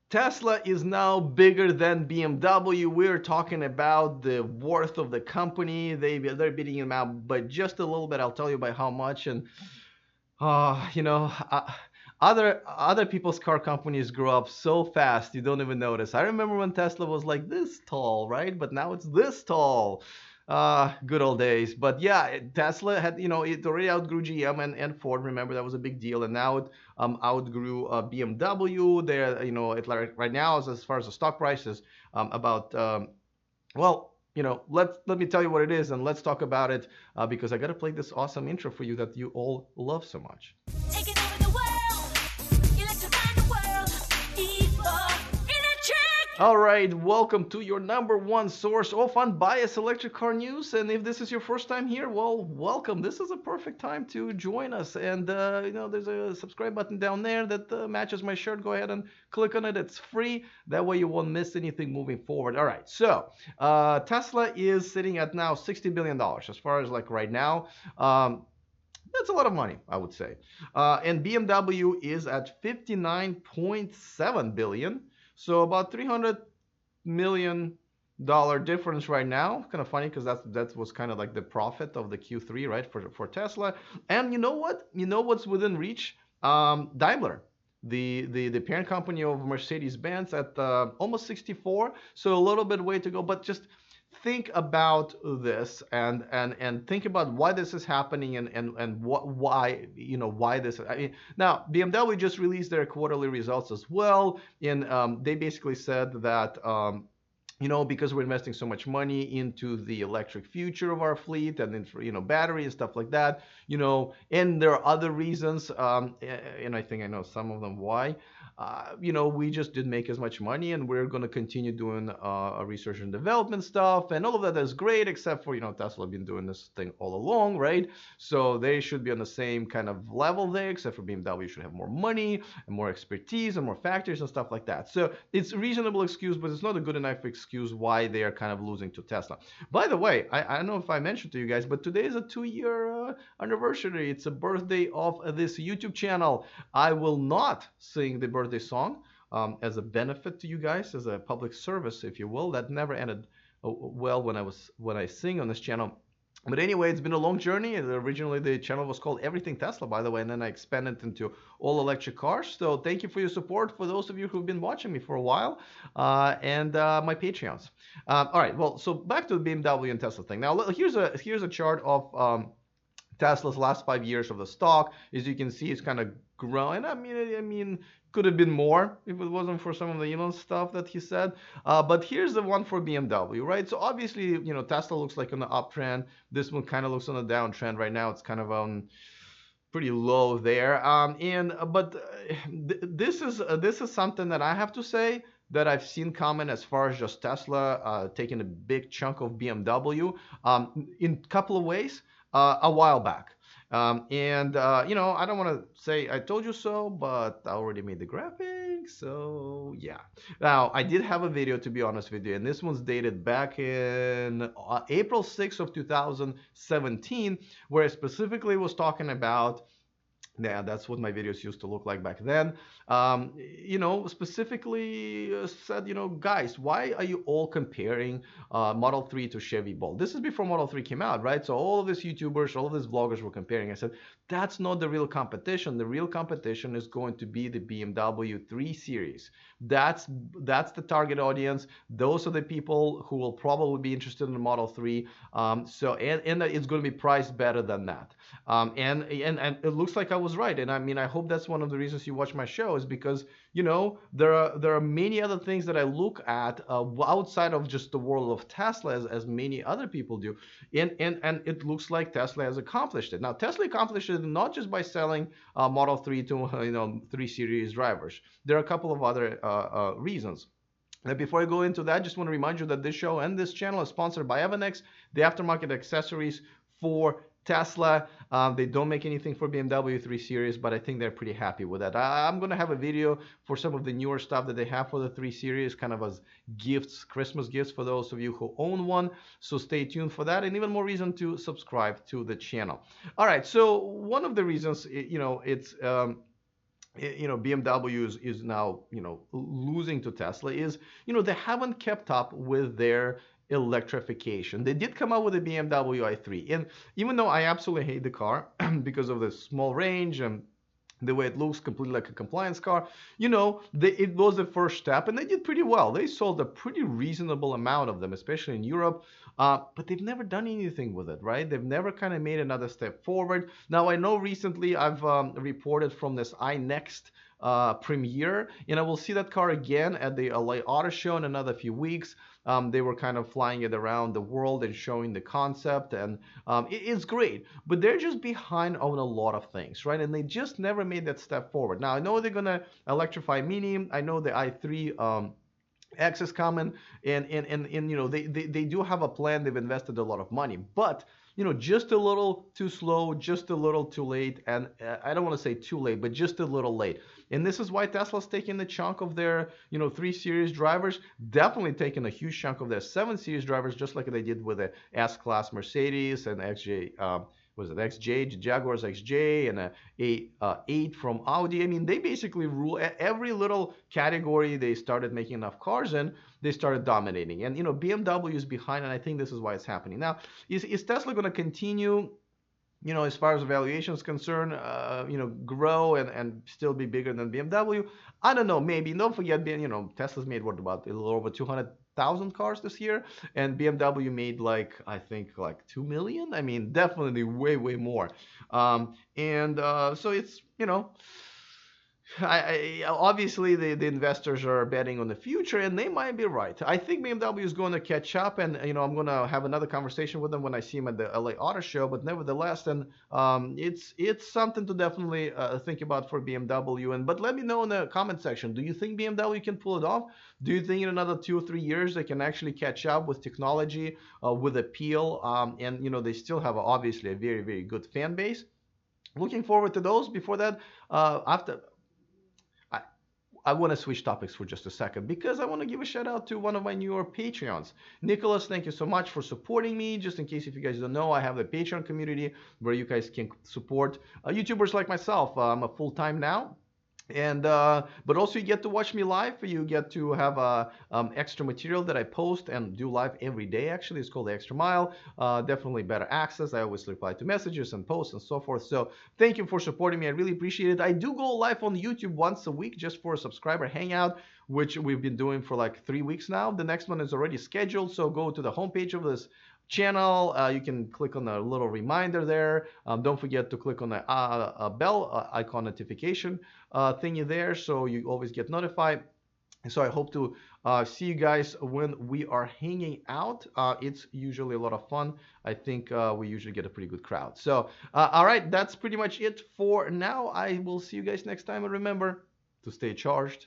Tesla is now bigger than BMW. We're talking about the worth of the company. They're beating them out by just a little bit. I'll tell you by how much. And uh, you know, uh, other people's car companies grow up so fast you don't even notice. I remember when Tesla was like this tall, right? But now it's this tall. Good old days. But yeah, Tesla had, it already outgrew GM and Ford. Remember that was a big deal, and now it outgrew BMW. They're, it like right now as far as the stock price is about well, let me tell you what it is, and let's talk about it because I got to play this awesome intro for you that you all love so much. Taking over the world, electrifying the world, electric. All right, welcome to your number one source of unbiased electric car news. And if this is your first time here, well, welcome. This is a perfect time to join us. And there's a subscribe button down there that matches my shirt. Go ahead and click on it. It's free. That way you won't miss anything moving forward. All right, so Tesla is sitting at now $60 billion as far as like right now. That's a lot of money, I would say. And BMW is at 59.7 billion. So about $300 million difference right now. Kind of funny because that was kind of like the profit of the Q3, right, for Tesla. And you know what? You know what's within reach? Daimler, the parent company of Mercedes-Benz, at almost 64. So a little bit way to go, but just think about this and think about why this is happening and why this. I mean, now BMW just released their quarterly results as well, and they basically said that because we're investing so much money into the electric future of our fleet and in battery and stuff like that, and there are other reasons, and I think I know some of them why. We just didn't make as much money, and we're going to continue doing research and development stuff, and all of that is great, except for Tesla been doing this thing all along, right? So they should be on the same kind of level there, except for BMW should have more money and more expertise and more factories and stuff like that. So it's a reasonable excuse, but it's not a good enough excuse why they are kind of losing to Tesla. By the way, I don't know if I mentioned to you guys, but today is a 2-year anniversary. It's a birthday of this YouTube channel. I will not sing the birthday song as a benefit to you guys, as a public service, if you will. That never ended well when I sing on this channel. But anyway, it's been a long journey. Originally, the channel was called Everything Tesla, by the way, and then I expanded into all electric cars. So thank you for your support, for those of you who've been watching me for a while, and my Patreons. All right, well, so back to the BMW and Tesla thing. Now, here's a chart of Tesla's last 5 years of the stock. As you can see, it's kind of growing. I mean, could have been more if it wasn't for some of the Elon stuff that he said. But here's the one for BMW, right? So obviously, Tesla looks like on the uptrend. This one kind of looks on a downtrend right now. It's kind of pretty low there. This is something that I have to say that I've seen comment as far as just Tesla taking a big chunk of BMW in a couple of ways a while back. I don't want to say I told you so, but I already made the graphic, so yeah. Now, I did have a video, to be honest with you, and this one's dated back in April 6th of 2017, where I specifically was talking about. Yeah, that's what my videos used to look like back then. Specifically said, guys, why are you all comparing Model 3 to Chevy Bolt? This is before Model 3 came out, right? So all of these YouTubers, all of these vloggers were comparing. I said, that's not the real competition. The real competition is going to be the BMW 3 Series. That's the target audience. Those are the people who will probably be interested in the Model 3. And it's going to be priced better than that. And it looks like I was right. And I mean, I hope that's one of the reasons you watch my show, is because, there are many other things that I look at outside of just the world of Tesla, as many other people do. And it looks like Tesla has accomplished it. Now, Tesla accomplished it not just by selling Model 3 to 3 Series drivers. There are a couple of other reasons. Now, before I go into that, just want to remind you that this show and this channel is sponsored by Evanex, the aftermarket accessories for Tesla. They don't make anything for BMW 3 Series, but I think they're pretty happy with that. I'm going to have a video for some of the newer stuff that they have for the 3 Series, kind of as gifts, Christmas gifts for those of you who own one. So stay tuned for that, and even more reason to subscribe to the channel. All right, so one of the reasons, BMW is now, losing to Tesla is, they haven't kept up with their electrification. They did come out with a BMW i3, and even though I absolutely hate the car because of the small range and the way it looks, completely like a compliance car, it was the first step, and they did pretty well. They sold a pretty reasonable amount of them, especially in Europe, but they've never done anything with it, right? They've never kind of made another step forward. Now, I know recently I've reported from this iNext premiere, and I will see that car again at the LA Auto Show in another few weeks. They were kind of flying it around the world and showing the concept, and it's great. But they're just behind on a lot of things, right? And they just never made that step forward. Now, I know they're gonna electrify Mini. I know the i3 X is coming, and they do have a plan. They've invested a lot of money, but just a little too slow, just a little too late, and I don't want to say too late, but just a little late. And this is why Tesla's taking the chunk of their 3 Series drivers, definitely taking a huge chunk of their 7 Series drivers, just like they did with the S-Class Mercedes and XJ. Was it XJ, Jaguars XJ, and a 8 from Audi. I mean, they basically rule every little category they started making enough cars in, they started dominating. And, BMW is behind, and I think this is why it's happening. Now, is Tesla going to continue, as far as valuation is concerned, grow and still be bigger than BMW? I don't know, maybe. Don't forget, Tesla's made what, about a little over 200,000 cars this year, and BMW made I think 2 million. I mean, definitely way, way more. So it's, obviously the investors are betting on the future, and they might be right. I think BMW is going to catch up, and I'm going to have another conversation with them when I see them at the LA Auto Show. But nevertheless, and it's something to definitely think about for BMW. But let me know in the comment section. Do you think BMW can pull it off? Do you think in another 2 or 3 years they can actually catch up with technology, with appeal, and they still have obviously a very, very good fan base. Looking forward to those. Before that, after. I want to switch topics for just a second because I want to give a shout out to one of my newer Patreons. Nicholas, thank you so much for supporting me. Just in case if you guys don't know, I have a Patreon community where you guys can support YouTubers like myself. I'm a full-time now. And but also you get to watch me live. You get to have extra material that I post and do live every day. Actually, it's called the Extra Mile. Definitely better access. I always reply to messages and posts and so forth. So thank you for supporting me. I really appreciate it. I do go live on YouTube once a week just for a subscriber hangout, which we've been doing for 3 weeks now. The next one is already scheduled. So go to the homepage of this channel. You can click on the little reminder there. Don't forget to click on the bell icon notification thingy there, so you always get notified. So I hope to see you guys when we are hanging out. It's usually a lot of fun. I think we usually get a pretty good crowd. So all right, that's pretty much it for now. I will see you guys next time, and remember to stay charged.